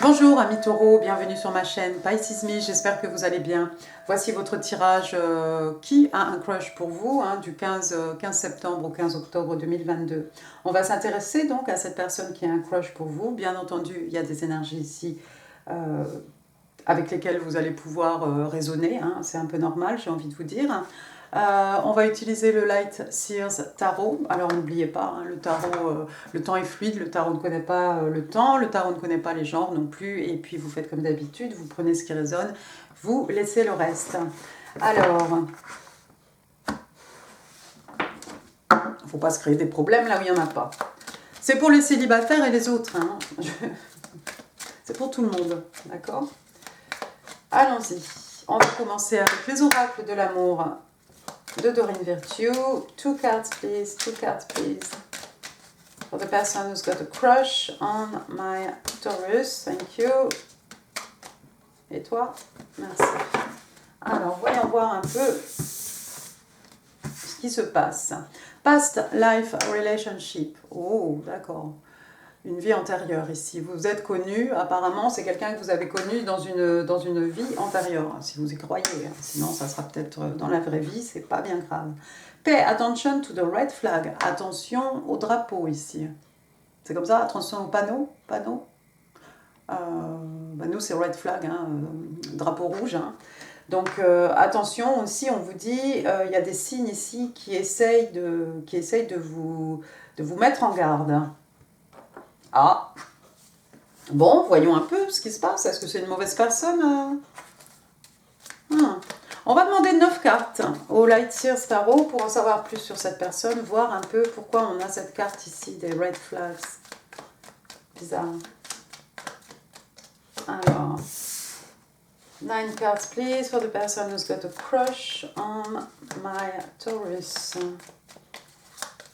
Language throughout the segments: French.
Bonjour amis taureaux, bienvenue sur ma chaîne Pisces Me, j'espère que vous allez bien. Voici votre tirage qui a un crush pour vous du 15 septembre au 15 octobre 2022. On va s'intéresser donc à cette personne qui a un crush pour vous. Bien entendu, il y a des énergies ici avec lesquelles vous allez pouvoir raisonner, c'est un peu normal, j'ai envie de vous dire. On va utiliser le Light Seers Tarot. Alors n'oubliez pas, le tarot, le temps est fluide, le tarot ne connaît pas le temps, le tarot ne connaît pas les genres non plus, et puis vous faites comme d'habitude, vous prenez ce qui résonne, vous laissez le reste. Alors, il ne faut pas se créer des problèmes là où il n'y en a pas. C'est pour les célibataires et les autres, c'est pour tout le monde, d'accord? Allons-y, on va commencer avec les oracles de l'amour de Doreen Virtue. Two cards please, for the person who's got a crush on my Taurus, thank you. Et toi? Merci. Alors, voyons voir un peu ce qui se passe. Past life relationship. Oh, d'accord. Une vie antérieure ici. Vous êtes connu, apparemment, c'est quelqu'un que vous avez connu dans une vie antérieure, si vous y croyez. Sinon, ça sera peut-être dans la vraie vie, c'est pas bien grave. Pay attention to the red flag. Attention au drapeau ici. C'est comme ça, attention au panneau. Nous, c'est red flag, drapeau rouge. Donc, attention aussi, on vous dit, il y a des signes ici qui essayent de vous mettre en garde. Ah, bon, voyons un peu ce qui se passe. Est-ce que c'est une mauvaise personne On va demander 9 cartes au Light Seers Tarot pour en savoir plus sur cette personne, voir un peu pourquoi on a cette carte ici, des red flags. Bizarre. Alors, 9 cards please for the person who's got a crush on my Taurus.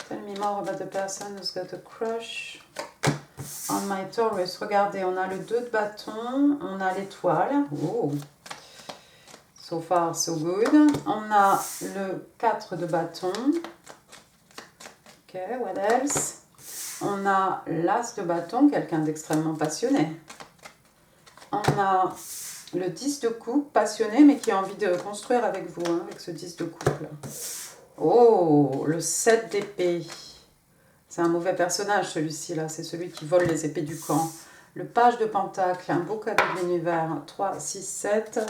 Tell me more about the person who's got a crush on my Taurus. Regardez, on a le 2 de bâton, on a l'étoile. Oh. So far, so good. On a le 4 de bâton. Ok, what else? On a l'as de bâton, quelqu'un d'extrêmement passionné. On a le 10 de coupe, passionné, mais qui a envie de construire avec vous, avec ce 10 de coupe. Oh, le 7 d'épée. C'est un mauvais personnage, celui-ci, là. C'est celui qui vole les épées du camp. Le page de pentacle, un beau cadeau de l'univers. 3, 6, 7.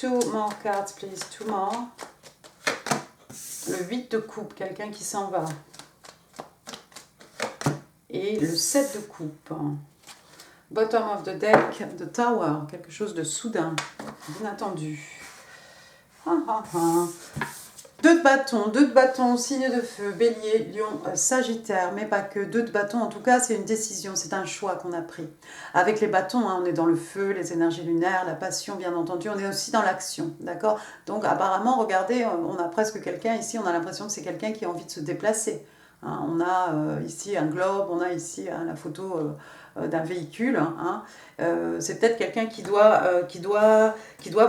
2 more cards, please. 2 more. Le 8 de coupe, quelqu'un qui s'en va. Et le 7 de coupe. Bottom of the deck, the tower. Quelque chose de soudain, d'inattendu. 2 de bâton, signe de feu, bélier, lion, sagittaire, mais pas que. 2 de bâton, en tout cas, c'est une décision, c'est un choix qu'on a pris. Avec les bâtons, on est dans le feu, les énergies lunaires, la passion, bien entendu, on est aussi dans l'action, d'accord? Donc, apparemment, regardez, on a presque quelqu'un ici, on a l'impression que c'est quelqu'un qui a envie de se déplacer. On a ici un globe, on a ici la photo d'un véhicule. C'est peut-être quelqu'un qui doit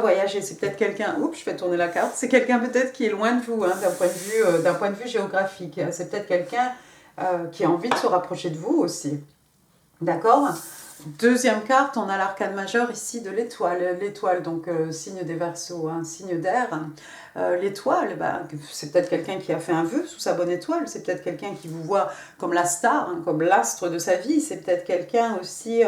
voyager. C'est peut-être quelqu'un. Oups, je fais tourner la carte. C'est quelqu'un peut-être qui est loin de vous, d'un point de vue géographique. C'est peut-être quelqu'un qui a envie de se rapprocher de vous aussi. D'accord? Deuxième carte, on a l'arcane majeur ici de l'étoile. L'étoile, donc signe des Verseaux, signe d'air. L'étoile, c'est peut-être quelqu'un qui a fait un vœu sous sa bonne étoile. C'est peut-être quelqu'un qui vous voit comme la star, comme l'astre de sa vie. C'est peut-être quelqu'un aussi,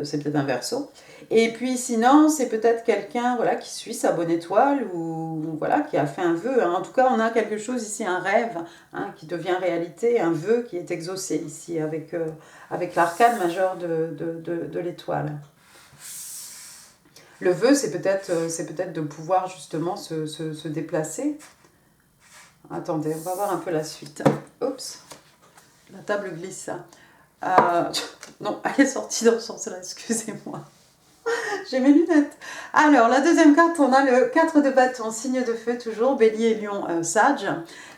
c'est peut-être un Verseau. Et puis sinon, c'est peut-être quelqu'un qui suit sa bonne étoile ou qui a fait un vœu. En tout cas, on a quelque chose ici, un rêve qui devient réalité, un vœu qui est exaucé ici avec l'arcane majeur de l'étoile. Le vœu, c'est peut-être de pouvoir justement se déplacer. Attendez, on va voir un peu la suite. Oups, la table glisse. Non, elle est sortie dans ce sens-là, excusez-moi. J'ai mes lunettes. Alors, la deuxième carte, on a le 4 de bâton, signe de feu toujours, bélier, lion, sage.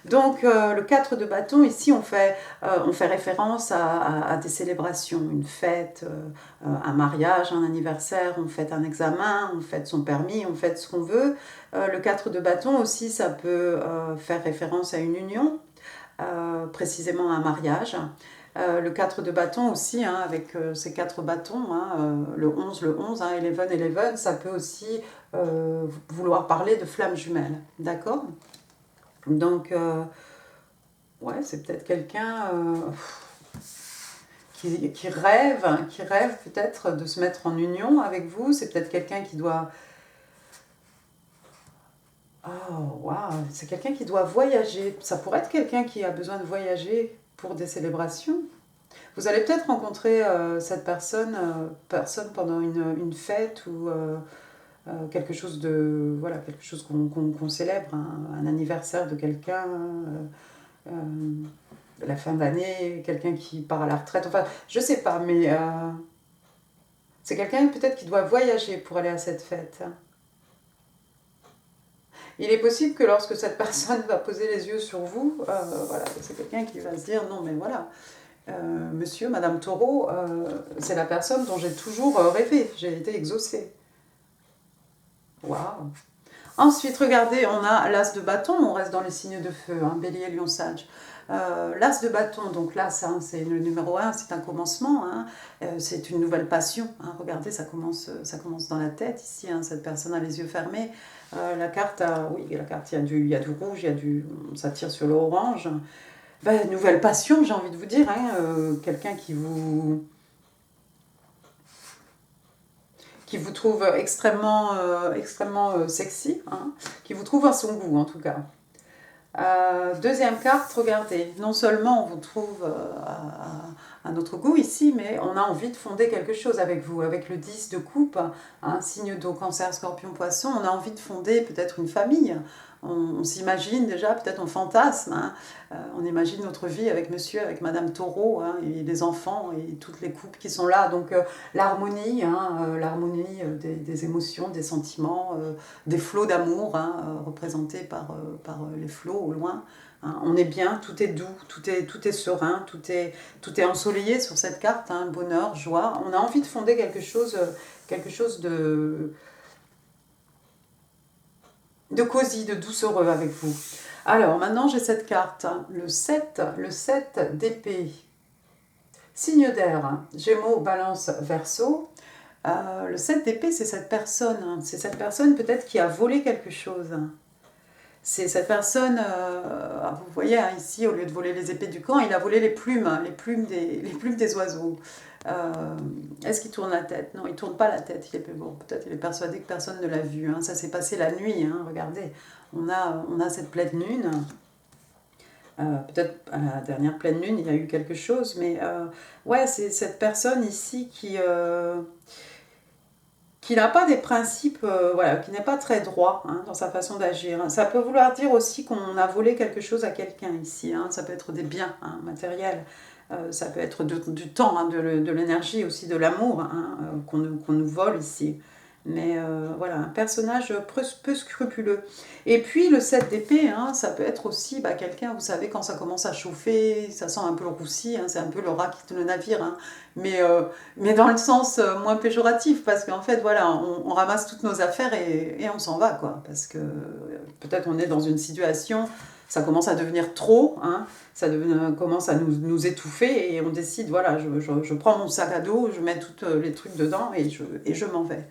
Donc, le 4 de bâton, ici, on fait référence à des célébrations, une fête, un mariage, un anniversaire, on fête un examen, on fête son permis, on fête ce qu'on veut. Le 4 de bâton aussi, ça peut faire référence à une union, précisément un mariage. Le 4 de bâton aussi, hein, avec ces 4 bâtons, hein, le 11, hein, 11, ça peut aussi vouloir parler de flammes jumelles, d'accord? Donc, ouais, c'est peut-être quelqu'un qui rêve peut-être de se mettre en union avec vous. C'est peut-être quelqu'un qui doit... Oh, waouh, c'est quelqu'un qui doit voyager. Ça pourrait être quelqu'un qui a besoin de voyager pour des célébrations. Vous allez peut-être rencontrer cette personne pendant une fête ou quelque chose de... Voilà, quelque chose qu'on célèbre, hein, un anniversaire de quelqu'un... la fin d'année, quelqu'un qui part à la retraite, enfin, je sais pas, mais c'est quelqu'un peut-être qui doit voyager pour aller à cette fête. Il est possible que lorsque cette personne va poser les yeux sur vous, voilà, c'est quelqu'un qui va se dire non mais voilà, monsieur, madame Taureau, c'est la personne dont j'ai toujours rêvé, j'ai été exaucée. Waouh. Ensuite, regardez, on a l'as de bâton, on reste dans les signes de feu, hein, Bélier, Lion, Sage. L'as de bâton, donc l'as, hein, c'est le numéro 1, c'est un commencement, hein, c'est une nouvelle passion. Hein, regardez, ça commence dans la tête ici, hein, cette personne a les yeux fermés. La carte, oui, la carte, il y a du rouge, ça tire sur l'orange. Ben, nouvelle passion, j'ai envie de vous dire, hein, quelqu'un qui vous trouve extrêmement sexy, hein, qui vous trouve à son goût en tout cas. Deuxième carte, regardez, non seulement on vous trouve à notre goût ici, mais on a envie de fonder quelque chose avec vous, avec le 10 de coupe, hein, signe d'eau, cancer, scorpion, poisson, on a envie de fonder peut-être une famille, on s'imagine déjà, peut-être on fantasme, hein, on imagine notre vie avec monsieur, avec madame Taureau, hein, et les enfants et toutes les couples qui sont là, donc l'harmonie, hein, l'harmonie des émotions, des sentiments, des flots d'amour, hein, représentés par les flots au loin. Hein. On est bien, tout est doux, tout est serein, tout est ensoleillé sur cette carte, hein, bonheur, joie. On a envie de fonder quelque chose de cosy, de doucereux avec vous. Alors maintenant j'ai cette carte, hein, le 7 d'épée, signe d'air, hein, Gémeaux, Balance, Verseau. Le 7 d'épée, c'est cette personne, hein, peut-être qui a volé quelque chose. C'est cette personne, vous voyez hein, ici, au lieu de voler les épées du camp, il a volé les plumes, hein, les plumes des oiseaux. Est-ce qu'il tourne la tête? Non, il ne tourne pas la tête. Bon, peut-être il est persuadé que personne ne l'a vu. Hein. Ça s'est passé la nuit. Hein, regardez, on a cette pleine lune. Peut-être à la dernière pleine lune, il y a eu quelque chose. Mais ouais, c'est cette personne ici qui n'a pas des principes, voilà, qui n'est pas très droit hein, dans sa façon d'agir. Ça peut vouloir dire aussi qu'on a volé quelque chose à quelqu'un ici. Hein. Ça peut être des biens hein, matériels. Ça peut être du temps, hein, de l'énergie, aussi de l'amour hein, qu'on nous vole ici. Mais voilà, un personnage peu scrupuleux. Et puis le 7 d'épée, hein, ça peut être aussi quelqu'un, vous savez, quand ça commence à chauffer, ça sent un peu le roussi, hein, c'est un peu le rat qui quitte le navire. Hein, mais dans le sens moins péjoratif, parce qu'en fait, voilà, on ramasse toutes nos affaires et on s'en va, quoi. Parce que peut-être on est dans une situation, ça commence à devenir trop, hein, commence à nous étouffer et on décide, voilà, je prends mon sac à dos, je mets tous les trucs dedans et je m'en vais.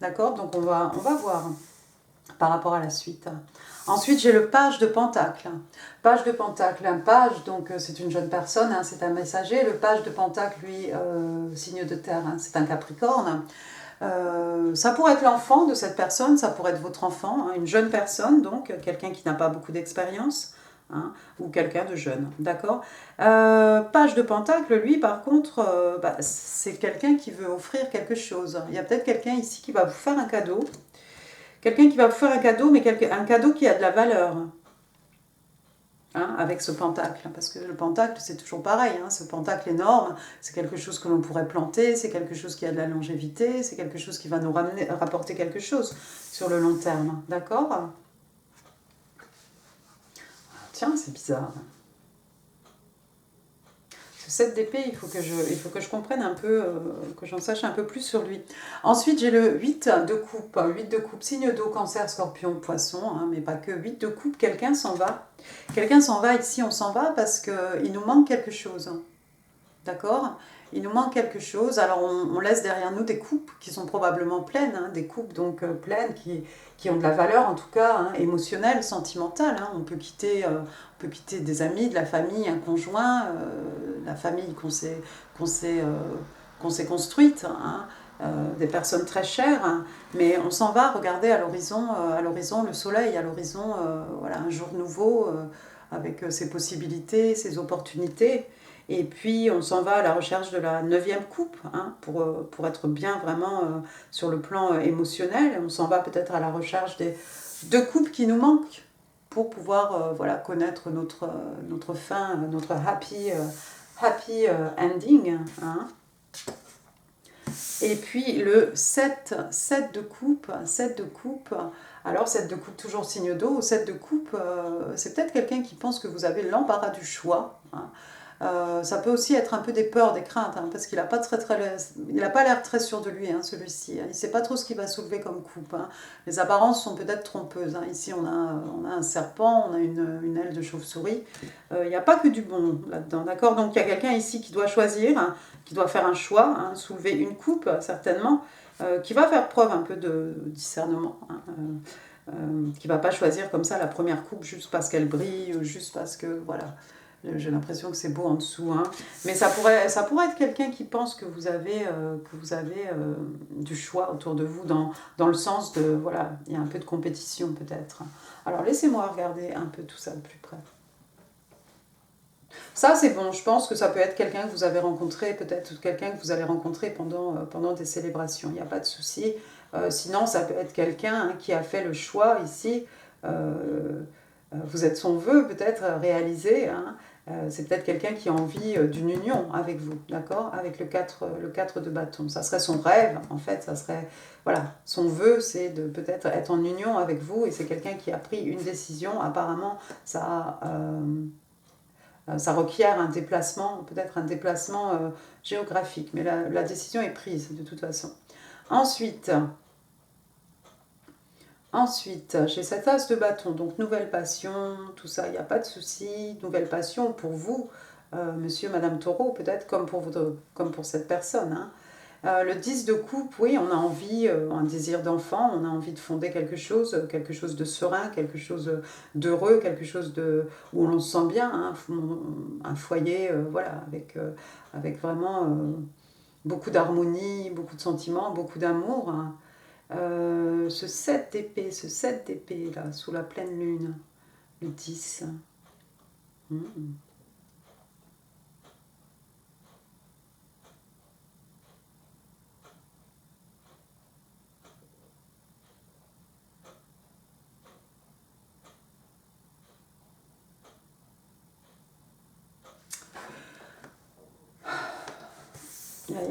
D'accord? Donc on va voir par rapport à la suite. Ensuite, j'ai le page de Pentacle. Page de Pentacle, un page, donc c'est une jeune personne, hein, c'est un messager. Le page de Pentacle, lui, signe de terre, hein, c'est un Capricorne. Ça pourrait être l'enfant de cette personne, ça pourrait être votre enfant, hein, une jeune personne, donc quelqu'un qui n'a pas beaucoup d'expérience. Hein, ou quelqu'un de jeune, d'accord. Page de Pentacle, lui, par contre, c'est quelqu'un qui veut offrir quelque chose. Il y a peut-être quelqu'un ici qui va vous faire un cadeau. Quelqu'un qui va vous faire un cadeau, mais un cadeau qui a de la valeur. Hein, avec ce pentacle, parce que le pentacle c'est toujours pareil, hein, ce pentacle énorme, c'est quelque chose que l'on pourrait planter, c'est quelque chose qui a de la longévité, c'est quelque chose qui va nous rapporter quelque chose sur le long terme, d'accord? Tiens, c'est bizarre. Ce 7 d'épée, il faut que je comprenne un peu, que j'en sache un peu plus sur lui. Ensuite, j'ai le 8 de coupe. 8 de coupe, signe d'eau, cancer, scorpion, poisson, hein, mais pas que. 8 de coupe, quelqu'un s'en va. Quelqu'un s'en va ici, on s'en va parce qu'il nous manque quelque chose. d'accord? Il nous manque quelque chose. Alors on laisse derrière nous des coupes qui sont probablement pleines, hein, des coupes donc pleines qui ont de la valeur en tout cas, hein, émotionnelle, sentimentale. Hein. On peut quitter des amis, de la famille, un conjoint, la famille qu'on s'est construite, hein, des personnes très chères, hein, mais on s'en va regarder à l'horizon le soleil, à l'horizon voilà, un jour nouveau avec ses possibilités, ses opportunités. Et puis on s'en va à la recherche de la neuvième coupe, hein, pour être bien vraiment sur le plan émotionnel. On s'en va peut-être à la recherche des deux coupes qui nous manquent pour pouvoir voilà, connaître notre fin, notre happy ending. Hein. Et puis le 7 de coupe, 7 de coupe. Alors 7 de coupe toujours signe d'eau, 7 de coupe, c'est peut-être quelqu'un qui pense que vous avez l'embarras du choix. Hein. Ça peut aussi être un peu des peurs, des craintes, hein, parce qu'il n'a pas, il a pas l'air très sûr de lui, hein, celui-ci. Hein. Il ne sait pas trop ce qu'il va soulever comme coupe. Hein. Les apparences sont peut-être trompeuses. Hein. Ici, on a un serpent, on a une aile de chauve-souris. Il n'y a pas que du bon là-dedans, d'accord? Donc, il y a quelqu'un ici qui doit choisir, hein, qui doit faire un choix, hein, soulever une coupe, certainement, qui va faire preuve un peu de discernement. Hein, qui ne va pas choisir comme ça la première coupe juste parce qu'elle brille, ou juste parce que, voilà, j'ai l'impression que c'est beau en dessous. Hein. Mais ça pourrait être quelqu'un qui pense que vous avez du choix autour de vous, dans le sens de, voilà, il y a un peu de compétition peut-être. Alors laissez-moi regarder un peu tout ça de plus près. Ça, c'est bon, je pense que ça peut être quelqu'un que vous avez rencontré, peut-être quelqu'un que vous allez rencontrer pendant des célébrations, il n'y a pas de souci. Sinon, ça peut être quelqu'un hein, qui a fait le choix ici. Vous êtes son vœu peut-être réalisé. Hein. C'est peut-être quelqu'un qui a envie d'une union avec vous, d'accord? Avec le 4 de bâton. Ça serait son rêve, en fait, ça serait... Voilà, son vœu, c'est de peut-être être en union avec vous, et c'est quelqu'un qui a pris une décision. Apparemment, ça requiert un déplacement, peut-être un déplacement géographique, mais la décision est prise de toute façon. Ensuite, j'ai cette as de bâton, donc nouvelle passion, tout ça, il n'y a pas de souci. Nouvelle passion pour vous, monsieur, madame Taureau, peut-être comme pour cette personne. Hein. Le 10 de coupe, oui, on a envie, un désir d'enfant, on a envie de fonder quelque chose de serein, quelque chose d'heureux, quelque chose où on se sent bien, hein, un foyer, voilà, avec vraiment beaucoup d'harmonie, beaucoup de sentiments, beaucoup d'amour. Hein. Ce 7 d'épée là, sous la pleine lune, le 10. Mmh.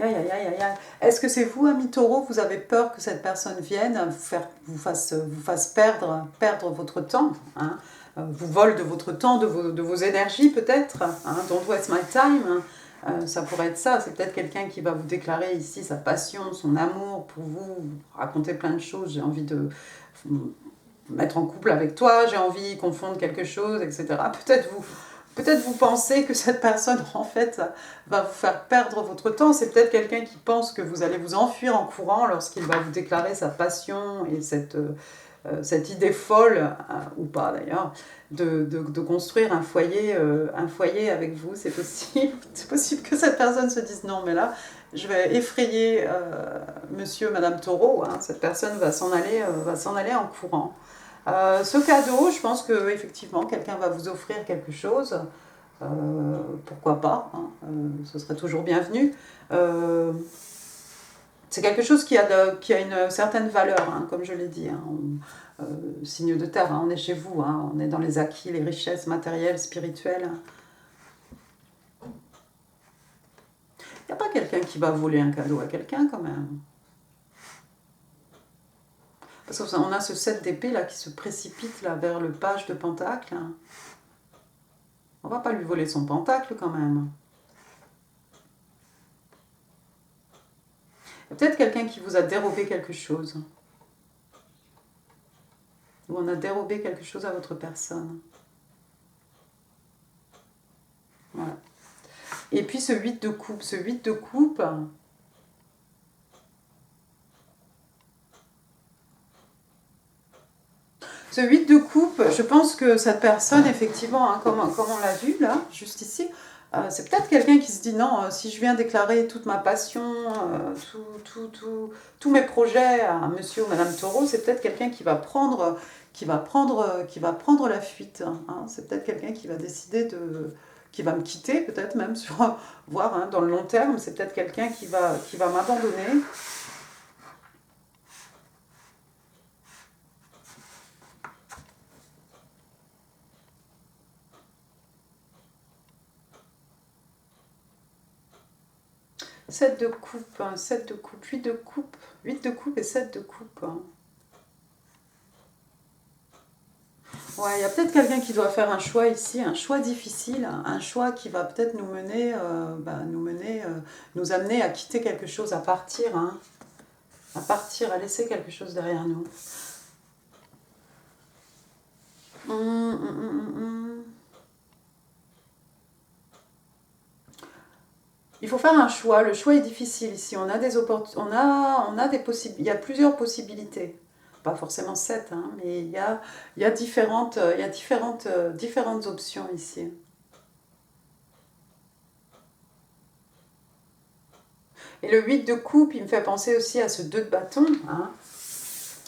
Aïe, aïe, aïe, aïe, aïe. Est-ce que c'est vous, ami Taureau, vous avez peur que cette personne vienne vous fasse perdre votre temps, hein, vous vole de votre temps, de vos énergies peut-être, hein, don't waste my time, hein. Ça pourrait être ça, c'est peut-être quelqu'un qui va vous déclarer ici sa passion, son amour pour vous, raconter plein de choses, j'ai envie de mettre en couple avec toi, j'ai envie qu'on fonde quelque chose, etc. Peut-être vous pensez que cette personne, en fait, va vous faire perdre votre temps. C'est peut-être quelqu'un qui pense que vous allez vous enfuir en courant lorsqu'il va vous déclarer sa passion et cette idée folle, ou pas d'ailleurs, de construire un foyer avec vous. C'est possible. C'est possible que cette personne se dise non, mais là, je vais effrayer monsieur, madame Taureau. Hein. Cette personne va s'en aller en courant. Ce cadeau, je pense que effectivement quelqu'un va vous offrir quelque chose. Pourquoi pas, hein, ce serait toujours bienvenu. C'est quelque chose qui a une certaine valeur, hein, comme je l'ai dit. Hein, signe de terre, hein, on est chez vous, hein, on est dans les acquis, les richesses matérielles, spirituelles. Il n'y a pas quelqu'un qui va voler un cadeau à quelqu'un quand même. Parce qu'on a ce 7 d'épée là qui se précipite là vers le page de pentacle. Hein. On va pas lui voler son pentacle quand même. Il y a peut-être quelqu'un qui vous a dérobé quelque chose. Ou on a dérobé quelque chose à votre personne. Voilà. Et puis ce 8 de coupe, ce 8 de coupe, ce 8 de coupe, je pense que cette personne, effectivement, hein, comme on l'a vu là, juste ici, c'est peut-être quelqu'un qui se dit non, si je viens déclarer toute ma passion, tous mes projets à monsieur ou madame Taureau, c'est peut-être quelqu'un qui va prendre, la fuite. Hein. C'est peut-être quelqu'un qui va décider qui va me quitter, peut-être même voire hein, dans le long terme, c'est peut-être quelqu'un qui va m'abandonner. Sept de coupe, hein, 7 de coupe, 8 de coupe, 8 de coupe et 7 de coupe. Hein. Ouais, il y a peut-être quelqu'un qui doit faire un choix ici, un choix difficile, un choix qui va peut-être nous mener, nous amener à quitter quelque chose, à partir, hein, à laisser quelque chose derrière nous. Il faut faire un choix. Le choix est difficile ici. On a des il y a plusieurs possibilités. Pas forcément 7, hein, mais il y a différentes options ici. Et le 8 de coupe, il me fait penser aussi à ce 2 de bâton. Hein.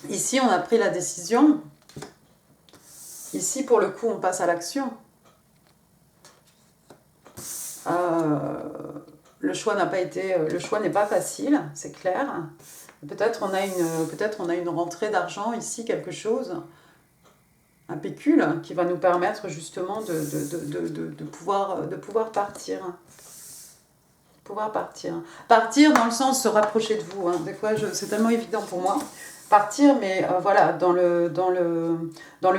Ici, on a pris la décision. Ici, pour le coup, on passe à l'action. Le choix n'est pas facile, c'est clair. Peut-être on a une rentrée d'argent ici, quelque chose, un pécule qui va nous permettre justement de pouvoir partir. Partir dans le sens se rapprocher de vous. Hein. Des fois, c'est tellement évident pour moi. Partir, mais voilà, dans le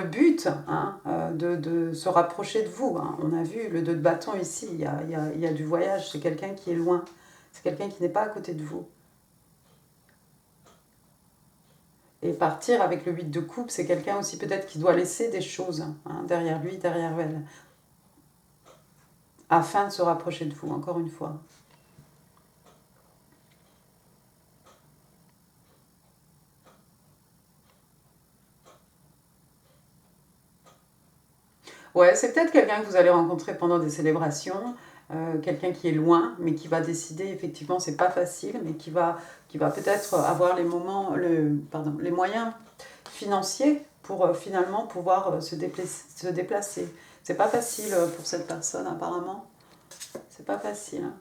but hein, de se rapprocher de vous. Hein. On a vu le 2 de bâton ici, il y a du voyage, c'est quelqu'un qui est loin, c'est quelqu'un qui n'est pas à côté de vous. Et partir avec le 8 de coupe, c'est quelqu'un aussi peut-être qui doit laisser des choses hein, derrière lui, derrière elle, afin de se rapprocher de vous, encore une fois. Ouais, c'est peut-être quelqu'un que vous allez rencontrer pendant des célébrations, quelqu'un qui est loin, mais qui va décider, effectivement, c'est pas facile, mais qui va peut-être avoir les moyens financiers pour finalement pouvoir se déplacer. C'est pas facile pour cette personne, apparemment. C'est pas facile. Hein.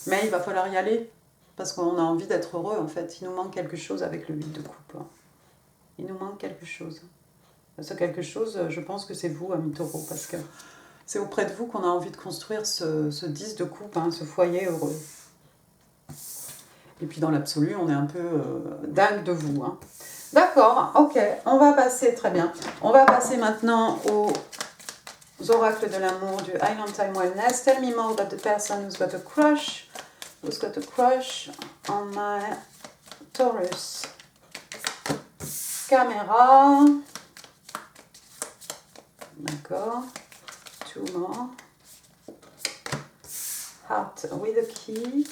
Mais il va falloir y aller, parce qu'on a envie d'être heureux, en fait. Il nous manque quelque chose avec le 8 de coupe. Hein. Il nous manque quelque chose. Ce quelque chose, je pense que c'est vous, ami Taureau, parce que c'est auprès de vous qu'on a envie de construire ce 10 de coupe, hein, ce foyer heureux. Et puis dans l'absolu, on est un peu dingue de vous. Hein. D'accord, ok, on va passer, très bien. On va passer maintenant aux oracles de l'amour du Island Time Wellness. Tell me more about the person who's got a crush on my Taurus. Caméra. D'accord. 2 more. Heart with a key.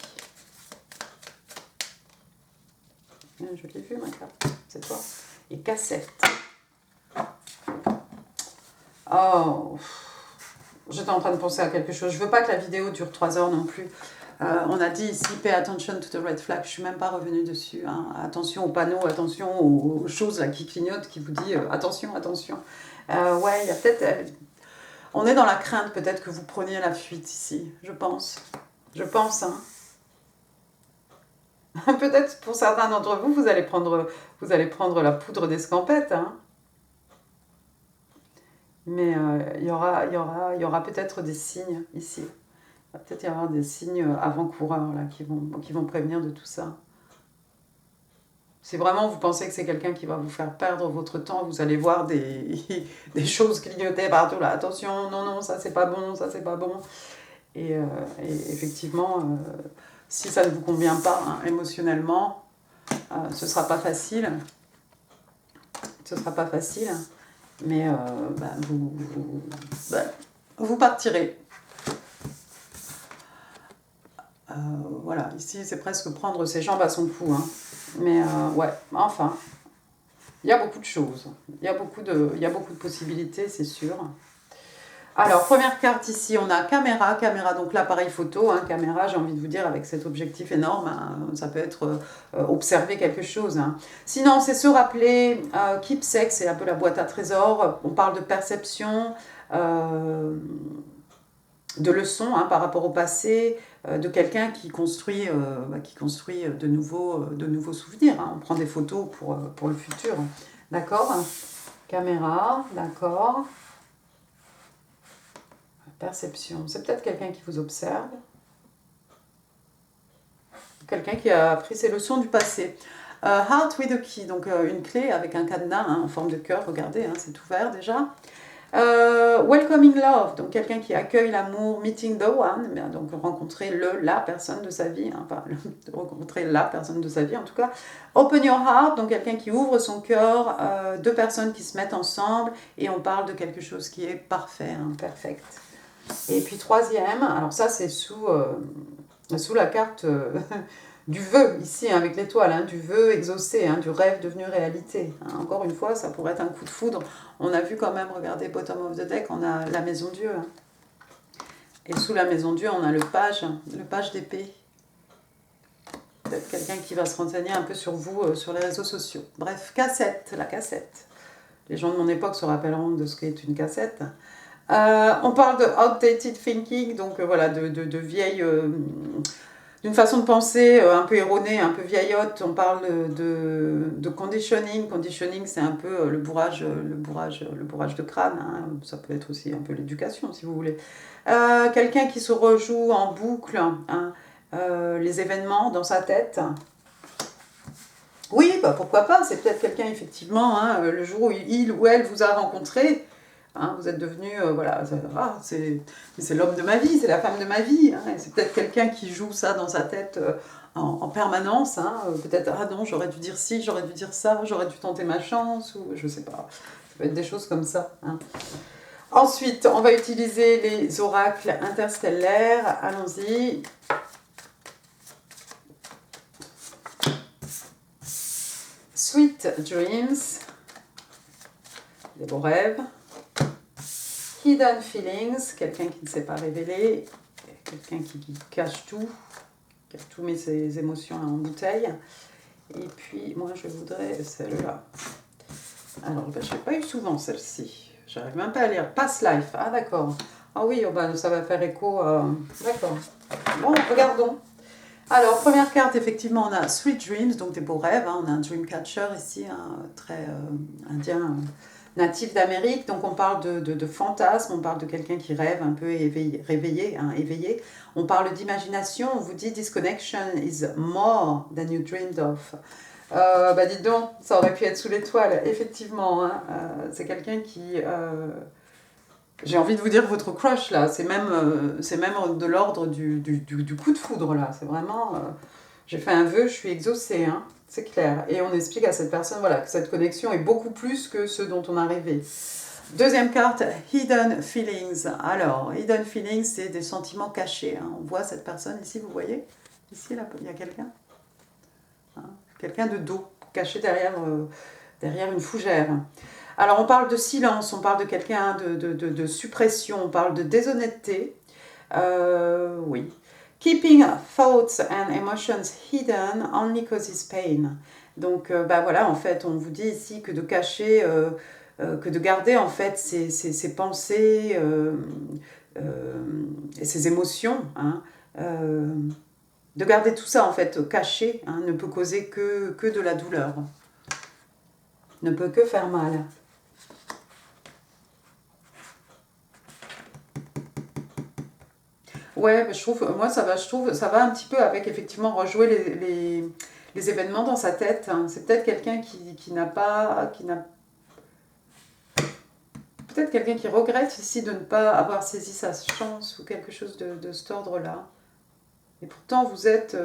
Je l'ai vu ma carte, c'est toi. Et cassette. Oh, j'étais en train de penser à quelque chose. Je veux pas que la vidéo dure 3 heures non plus. On a dit ici, pay attention to the red flag. Je suis même pas revenue dessus. Hein. Attention aux panneaux, attention aux choses là qui clignotent, qui vous dit attention, attention. Ouais, il y a peut-être... on est dans la crainte peut-être que vous preniez la fuite ici, je pense. Je pense, hein. Peut-être pour certains d'entre vous, vous allez prendre la poudre d'escampette, hein. Mais il y aura peut-être des signes ici. Il va peut-être y avoir des signes avant-coureurs là, qui vont prévenir de tout ça. Si vraiment vous pensez que c'est quelqu'un qui va vous faire perdre votre temps, vous allez voir des choses clignoter partout là. Attention, non, ça c'est pas bon, ça c'est pas bon. Et effectivement, si ça ne vous convient pas hein, émotionnellement, ce sera pas facile. Ce sera pas facile. Mais vous partirez. Voilà, ici c'est presque prendre ses jambes à son cou. Hein. Mais ouais, enfin, il y a beaucoup de choses. Il y a beaucoup de possibilités, c'est sûr. Alors, première carte ici, on a caméra. Caméra, donc l'appareil photo. Hein, caméra, j'ai envie de vous dire, avec cet objectif énorme, hein, ça peut être observer quelque chose. Hein. Sinon, c'est se rappeler, keepsake, c'est un peu la boîte à trésors. On parle de perception, de leçons hein, par rapport au passé, de quelqu'un qui construit de nouveaux souvenirs. Hein. On prend des photos pour le futur. D'accord. Caméra, d'accord. Perception, c'est peut-être quelqu'un qui vous observe, quelqu'un qui a appris ses leçons du passé. Heart with a key, donc une clé avec un cadenas hein, en forme de cœur, regardez, hein, c'est ouvert déjà. Welcoming love, donc quelqu'un qui accueille l'amour, meeting the one, donc rencontrer la personne de sa vie, hein, enfin, rencontrer la personne de sa vie en tout cas. Open your heart, donc quelqu'un qui ouvre son cœur, deux personnes qui se mettent ensemble et on parle de quelque chose qui est parfait, hein, perfect. Et puis troisième, alors ça c'est sous la carte du vœu, ici avec l'étoile, hein, du vœu exaucé, hein, du rêve devenu réalité. Hein. Encore une fois, ça pourrait être un coup de foudre. On a vu quand même, regardez, bottom of the deck, on a la maison Dieu. Hein. Et sous la maison Dieu, on a le page d'épée. Peut-être quelqu'un qui va se renseigner un peu sur vous, sur les réseaux sociaux. Bref, cassette, la cassette. Les gens de mon époque se rappelleront de ce qu'est une cassette. On parle de outdated thinking, donc voilà, de vieilles... d'une façon de penser un peu erronée, un peu vieillotte. On parle de conditioning. Conditioning, c'est un peu le bourrage de crâne. Hein. Ça peut être aussi un peu l'éducation, si vous voulez. Quelqu'un qui se rejoue en boucle hein, les événements dans sa tête. Oui, bah pourquoi pas. C'est peut-être quelqu'un, effectivement, hein, le jour où il ou elle vous a rencontré. Hein, vous êtes devenu, voilà, c'est l'homme de ma vie, c'est la femme de ma vie. Hein, et c'est peut-être quelqu'un qui joue ça dans sa tête en permanence. Hein, peut-être, ah non, j'aurais dû dire ci, j'aurais dû dire ça, j'aurais dû tenter ma chance, ou je sais pas. Ça peut être des choses comme ça. Hein. Ensuite, on va utiliser les oracles interstellaires. Allons-y. Sweet Dreams, des beaux rêves. Hidden Feelings, quelqu'un qui ne s'est pas révélé, quelqu'un qui cache tout, qui a tout mis ses émotions en bouteille. Et puis, moi, je voudrais celle-là. Alors, ben, je n'ai pas eu souvent celle-ci. J'arrive même pas à lire. Past Life, ah d'accord. Ah oui, oh, ben, ça va faire écho. D'accord. Bon, regardons. Alors, première carte, effectivement, on a Sweet Dreams, donc des beaux rêves. Hein. On a un Dreamcatcher ici, hein, très indien, natif d'Amérique. Donc, on parle de fantasme, on parle de quelqu'un qui rêve un peu éveillé. On parle d'imagination, on vous dit « This connection is more than you dreamed of ». Bah dites donc, ça aurait pu être sous l'étoile, effectivement. Hein. C'est quelqu'un qui... j'ai envie de vous dire votre crush là, c'est même de l'ordre du coup de foudre là, c'est vraiment, j'ai fait un vœu, je suis exaucée, hein, c'est clair. Et on explique à cette personne voilà, que cette connexion est beaucoup plus que ce dont on a rêvé. Deuxième carte, Hidden Feelings. Alors, Hidden Feelings, c'est des sentiments cachés. Hein. On voit cette personne ici, vous voyez? Ici, là, il y a quelqu'un. Hein. Quelqu'un de dos, caché derrière une fougère. Alors, on parle de silence, on parle de quelqu'un de suppression, on parle de déshonnêteté. Oui. Keeping thoughts and emotions hidden only causes pain. Donc, bah voilà, en fait, on vous dit ici que de cacher, que de garder, en fait, ses pensées et ses émotions, hein, de garder tout ça, en fait, caché, hein, ne peut causer que de la douleur. Ne peut que faire mal. Ouais, je trouve, moi ça va un petit peu avec effectivement rejouer les événements dans sa tête. Hein. C'est peut-être quelqu'un peut-être quelqu'un qui regrette ici de ne pas avoir saisi sa chance ou quelque chose de cet ordre-là. Et pourtant vous êtes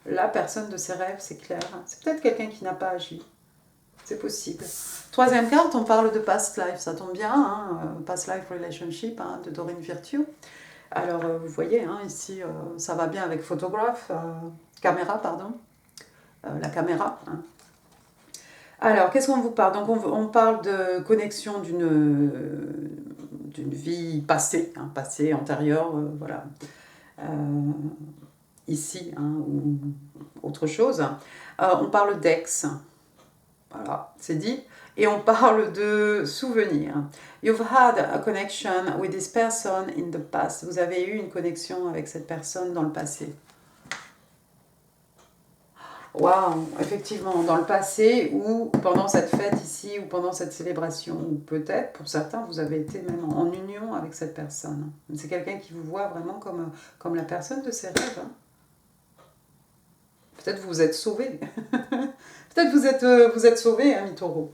la personne de ses rêves, c'est clair. C'est peut-être quelqu'un qui n'a pas agi. C'est possible. Troisième carte, on parle de past life, ça tombe bien, hein, past life relationship, hein, de Doreen Virtue. Alors, vous voyez, hein, ici, ça va bien avec photographe, caméra, pardon, la caméra. Hein. Alors, qu'est-ce qu'on vous parle? Donc, on parle de connexion d'une vie passée, hein, passée, antérieure, voilà. Ici, hein, ou autre chose. On parle d'ex, voilà, c'est dit. Et on parle de souvenirs. You've had a connection with this person in the past. Vous avez eu une connexion avec cette personne dans le passé. Waouh, effectivement, dans le passé ou pendant cette fête ici ou pendant cette célébration. Ou peut-être, pour certains, vous avez été même en union avec cette personne. C'est quelqu'un qui vous voit vraiment comme la personne de ses rêves. Hein. Peut-être vous êtes sauvé. Peut-être vous êtes sauvé, hein, mi-taureau.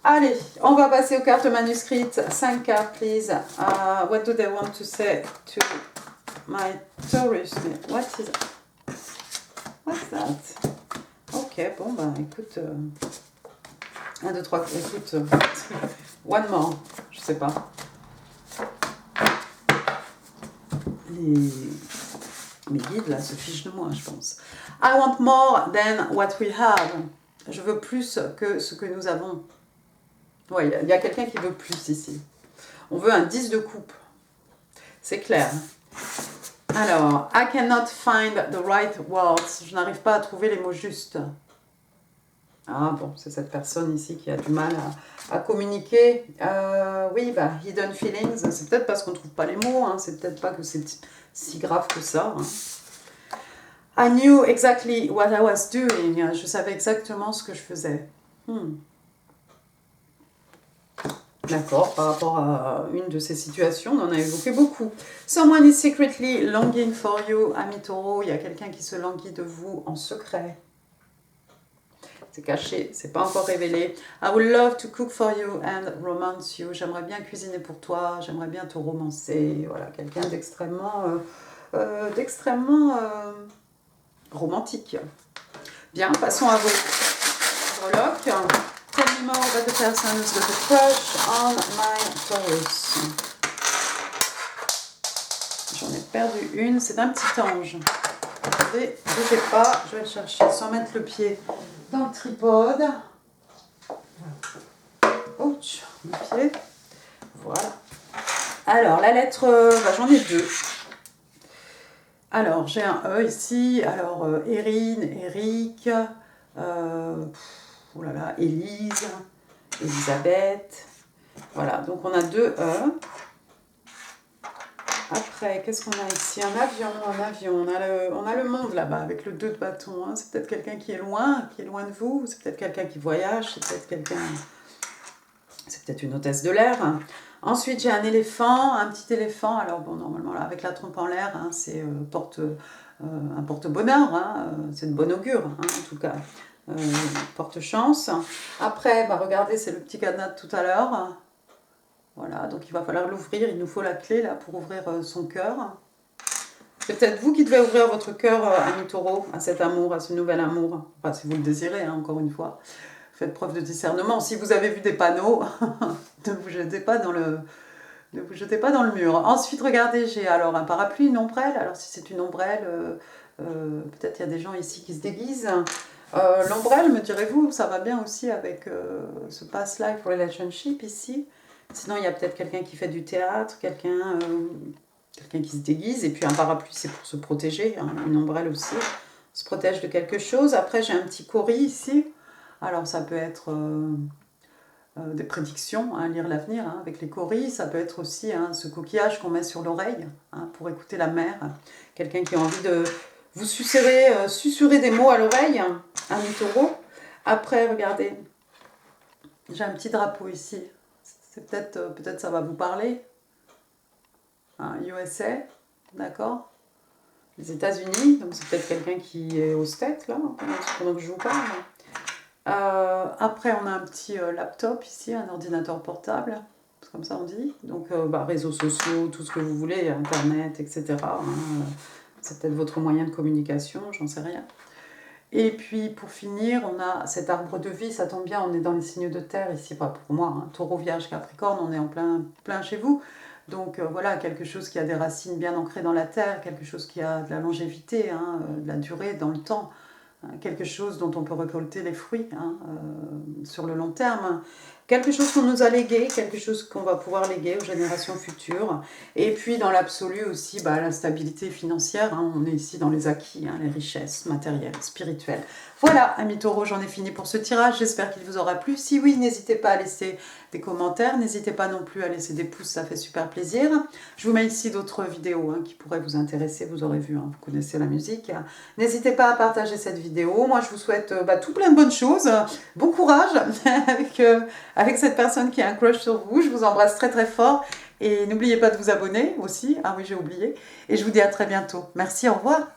Allez, on va passer aux cartes manuscrites. 5 cartes, please. What do they want to say to my Taurus? What's that? Ok, bon, bah écoute. 1, 2, 3, écoute. One more, je sais pas. Mes guides, là, se fichent de moi, je pense. I want more than what we have. Je veux plus que ce que nous avons. Oui, il y a quelqu'un qui veut plus ici. On veut un 10 de coupe. C'est clair. Alors, I cannot find the right words. Je n'arrive pas à trouver les mots justes. Ah bon, c'est cette personne ici qui a du mal à communiquer. Oui, bah, hidden feelings. C'est peut-être parce qu'on ne trouve pas les mots. Hein. C'est peut-être pas que c'est si grave que ça. Hein. I knew exactly what I was doing. Je savais exactement ce que je faisais. D'accord, par rapport à une de ces situations, on en a évoqué beaucoup. Someone is secretly longing for you, ami taureau. Il y a quelqu'un qui se languit de vous en secret. C'est caché, c'est pas encore révélé. I would love to cook for you and romance you. J'aimerais bien cuisiner pour toi, j'aimerais bien te romancer. Voilà, quelqu'un d'extrêmement romantique. Bien, passons à vos breloques. Tell me more about the person who's got a crush on my Taurus. J'en ai perdu une, c'est un petit ange. Attendez, bougez pas, je vais le chercher sans mettre le pied dans le tripode. Ouch, le pied. Voilà. Alors, la lettre, j'en ai deux. Alors, j'ai un E ici. Alors, Erin, Eric, oh là là, Élise, Elisabeth. Voilà, donc on a deux E. Après, qu'est-ce qu'on a ici? Un avion. On a le monde là-bas avec le 2 de bâton. Hein. C'est peut-être quelqu'un qui est loin de vous. C'est peut-être quelqu'un qui voyage. C'est peut-être une hôtesse de l'air. Ensuite, j'ai un éléphant, un petit éléphant. Alors bon, normalement, là, avec la trompe en l'air, hein, c'est un porte-bonheur. Hein, c'est de bon augure, hein, en tout cas. Porte-chance. Après, bah, regardez, c'est le petit cadenas de tout à l'heure. Voilà, donc il va falloir l'ouvrir. Il nous faut la clé là pour ouvrir son cœur. C'est peut-être vous qui devez ouvrir votre cœur, ami taureau, à cet amour, à ce nouvel amour. Enfin, si vous le désirez, hein, encore une fois. Faites preuve de discernement. Si vous avez vu des panneaux, ne vous jetez pas dans le mur. Ensuite, regardez, j'ai alors un parapluie, une ombrelle. Alors, si c'est une ombrelle, peut-être il y a des gens ici qui se déguisent. L'ombrelle, me direz-vous, ça va bien aussi avec ce past life relationship ici. Sinon, il y a peut-être quelqu'un qui fait du théâtre, quelqu'un qui se déguise. Et puis, un parapluie, c'est pour se protéger. Hein, une ombrelle aussi. On se protège de quelque chose. Après, j'ai un petit cori ici. Alors, ça peut être des prédictions, hein, lire l'avenir hein, avec les coris. Ça peut être aussi hein, ce coquillage qu'on met sur l'oreille hein, pour écouter la mer. Quelqu'un qui a envie de vous susurrer des mots à l'oreille, un taureau. Après, regardez, j'ai un petit drapeau ici. C'est peut-être ça va vous parler. Hein, USA, d'accord. Les États-Unis, donc c'est peut-être quelqu'un qui est au States, là, pendant que je vous parle. Après, on a un petit laptop ici, un ordinateur portable, comme ça on dit. Donc, réseaux sociaux, tout ce que vous voulez, Internet, etc. Hein, c'est peut-être votre moyen de communication, j'en sais rien. Et puis, pour finir, on a cet arbre de vie, ça tombe bien, on est dans les signes de terre ici, pas pour moi, hein, taureau, vierge, capricorne, on est en plein chez vous. Donc voilà, quelque chose qui a des racines bien ancrées dans la terre, quelque chose qui a de la longévité, hein, de la durée dans le temps, hein, quelque chose dont on peut récolter les fruits, hein, sur le long terme. Quelque chose qu'on nous a légué, quelque chose qu'on va pouvoir léguer aux générations futures. Et puis dans l'absolu aussi, bah, la stabilité financière, hein, on est ici dans les acquis, hein, les richesses matérielles, spirituelles. Voilà, amis taureaux, j'en ai fini pour ce tirage, j'espère qu'il vous aura plu. Si oui, n'hésitez pas à laisser des commentaires, n'hésitez pas non plus à laisser des pouces, ça fait super plaisir. Je vous mets ici d'autres vidéos, hein, qui pourraient vous intéresser, vous aurez vu, hein, vous connaissez la musique. N'hésitez pas à partager cette vidéo, moi je vous souhaite tout plein de bonnes choses, bon courage avec cette personne qui a un crush sur vous, je vous embrasse très très fort et n'oubliez pas de vous abonner aussi, ah oui j'ai oublié, et je vous dis à très bientôt. Merci, au revoir.